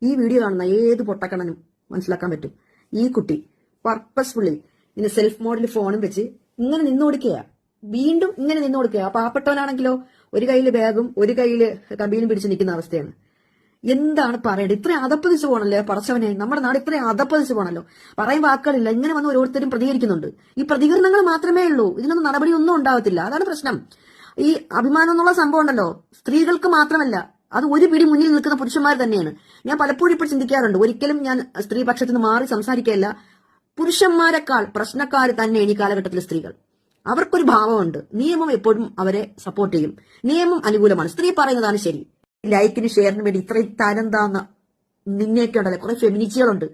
ഈ വീഡിയോ കാണുന്ന ഏത് പൊട്ടക്കണ്ണനും മനസ്സിലാക്കാൻ പറ്റും. ഈ കുട്ടി പർപ്പസ്ഫുള്ളി ഇങ്ങനെ സെൽഫ് മോഡൽ ഫോണും വെച്ച് ഇങ്ങനെ നിന്നു കൊടുക്കുക, വീണ്ടും ഇങ്ങനെ നിന്നു കൊടുക്കുക. പാവപ്പെട്ടവനാണെങ്കിലോ ഒരു കയ്യില് ബാഗും ഒരു കയ്യില് കമ്പിയിലും പിടിച്ച് നിൽക്കുന്ന അവസ്ഥയാണ്. എന്താണ് പറയേണ്ടത്? ഇത്രയും അതപ്പതിച്ചു പോകണല്ലേ പടച്ചവനെ, നമ്മുടെ നാട് ഇത്രയും അതപ്പതിച്ചു പോകണല്ലോ. പറയാൻ വാക്കുകളില്ല. ഇങ്ങനെ വന്ന് ഓരോരുത്തരും പ്രതികരിക്കുന്നുണ്ട്. ഈ പ്രതികരണങ്ങൾ മാത്രമേ ഉള്ളൂ, ഇതിനൊന്നും നടപടിയൊന്നും ഉണ്ടാവത്തില്ല. അതാണ് പ്രശ്നം. ഈ അഭിമാനം എന്നുള്ള സംഭവം ഉണ്ടല്ലോ, സ്ത്രീകൾക്ക് മാത്രമല്ല, അത് ഒരു പിടി മുന്നിൽ നിൽക്കുന്ന പുരുഷന്മാർ തന്നെയാണ്. ഞാൻ പലപ്പോഴും ഇപ്പോൾ ചിന്തിക്കാറുണ്ട്, ഒരിക്കലും ഞാൻ സ്ത്രീ പക്ഷത്ത് നിന്ന് മാറി സംസാരിക്കുകയല്ല. പുരുഷന്മാരെക്കാൾ പ്രശ്നക്കാർ തന്നെയാണ് ഈ കാലഘട്ടത്തിലെ സ്ത്രീകൾ. അവർക്കൊരു ഭാവമുണ്ട്. നിയമം എപ്പോഴും അവരെ സപ്പോർട്ട് ചെയ്യും. നിയമം അനുകൂലമാണ്. സ്ത്രീ പറയുന്നതാണ് ശരി. ലൈക്കിന് ഷെയറിന് വേണ്ടി ഇത്രയും തരം താന്ന നിന്നെയൊക്കെ ഉണ്ടല്ലേ, കുറെ ഫെമിനിസ്റ്റുകളുണ്ട്,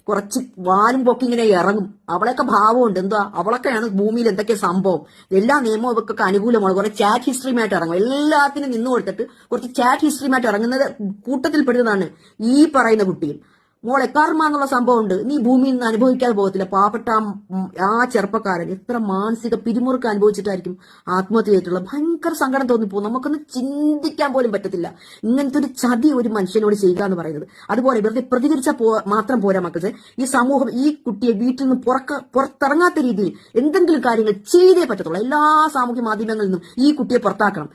കുറച്ച് വാലും പൊക്കി ഇങ്ങനെ ഇറങ്ങും. അവളൊക്കെ ഭാവമുണ്ട്. എന്താ, അവളൊക്കെയാണ് ഭൂമിയിൽ എന്തൊക്കെ സംഭവം. എല്ലാ നിയമവും ഇവക്കൊക്കെ അനുകൂലമാണ്. കുറെ ചാറ്റ് ഹിസ്റ്ററിയുമായിട്ട് ഇറങ്ങും. എല്ലാത്തിനും നിന്ന് കൊടുത്തിട്ട് കുറച്ച് ചാറ്റ് ഹിസ്റ്ററിയുമായിട്ട് ഇറങ്ങുന്നത് കൂട്ടത്തിൽ പെടുന്നതാണ് ഈ പറയുന്ന കുട്ടിയും. മോളെ കർമ്മ എന്നുള്ള സംഭവം ഉണ്ട്. നീ ഭൂമിയിൽ നിന്ന് അനുഭവിക്കാതെ പോകത്തില്ല. പാവപ്പെട്ട ആ ചെറുപ്പക്കാരൻ എത്ര മാനസിക പിരിമുറുക്കം അനുഭവിച്ചിട്ടായിരിക്കും ആത്മഹത്യ ചെയ്തിട്ടുള്ളത്. ഭയങ്കര സങ്കടം തോന്നിപ്പോകും. നമുക്കൊന്നും ചിന്തിക്കാൻ പോലും പറ്റത്തില്ല ഇങ്ങനത്തെ ഒരു ചതി ഒരു മനുഷ്യനോട് ചെയ്യുക എന്ന് പറയുന്നത്. അതുപോലെ വെറുതെ പ്രതികരിച്ചാൽ മാത്രം പോരാ മക്കളെ. ഈ സമൂഹം ഈ കുട്ടിയെ വീട്ടിൽ നിന്ന് പുറത്തിറങ്ങാത്ത രീതിയിൽ എന്തെങ്കിലും കാര്യങ്ങൾ ചെയ്തേ പറ്റത്തുള്ളൂ. എല്ലാ സാമൂഹ്യ മാധ്യമങ്ങളിൽ നിന്നും ഈ കുട്ടിയെ പുറത്താക്കണം.